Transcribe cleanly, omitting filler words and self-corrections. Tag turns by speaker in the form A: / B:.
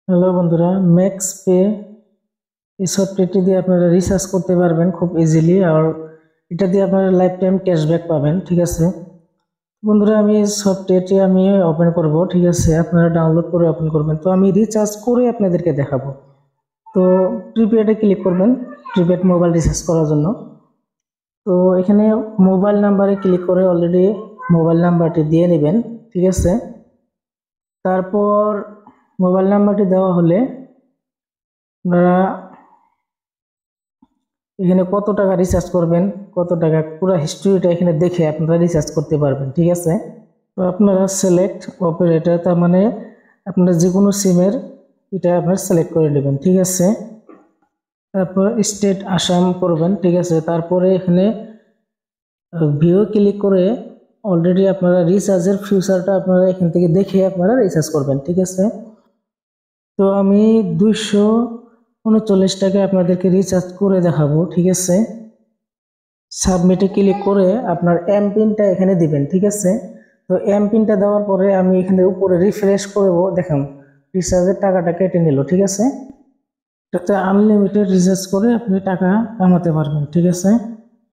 A: Hello বন্ধুরা, max pay এই সফটওয়্যারটি দিয়ে আপনারা রিচার্জ করতে পারবেন খুব ইজিলি। আর এটা দিয়ে আপনারা লাইফ টাইম ক্যাশব্যাক পাবেন। ঠিক আছে বন্ধুরা, আমি এই সফটওয়্যারটি ওপেন করব। ঠিক আছে, আপনারা ডাউনলোড করে ওপেন করবেন। তো আমি রিচার্জ করে আপনাদেরকে দেখাবো। তো প্রিপেডে ক্লিক করবেন, প্রিপেড মোবাইল রিচার্জ করার জন্য। তো এখানে মোবাইল নাম্বারে ক্লিক করে অলরেডি মোবাইল নাম্বারটি দিয়ে নেবেন। ঠিক আছে, তারপর মোবাইল নাম্বারটি দেওয়া হলে আপনারা এখানে কত টাকা রিচার্জ করবেন, কত টাকা পুরো হিস্ট্রিটা এখানে দেখে আপনারা রিচার্জ করতে পারবেন। ঠিক আছে, তো আপনারা সিলেক্ট অপারেটর, তার মানে আপনারা যে কোনো সিমের এটা আপনারা সিলেক্ট করে নেবেন। ঠিক আছে, তারপর স্টেট আসাম করবেন। ঠিক আছে, তারপরে এখানে ভিউ ক্লিক করে অলরেডি আপনারা রিচার্জের ফিউচারটা আপনারা এখান থেকে দেখে আপনারা রিচার্জ করবেন। ঠিক আছে, তো আমি 239 টাকা আপনাদেরকে রিচার্জ করে দেখাবো। ঠিক আছে, সাবমিটে ক্লিক করে আপনার এম পিনটা এখানে দিবেন। ঠিক আছে, তো এম পিনটা দেওয়ার পরে আমি এখানে উপরে রিফ্রেশ করব। দেখুন রিচার্জের টাকাটা কেটে নিল। ঠিক আছে, এটাতে আনলিমিটেড রিচার্জ করে আপনি টাকা কামাতে পারবেন। ঠিক আছে।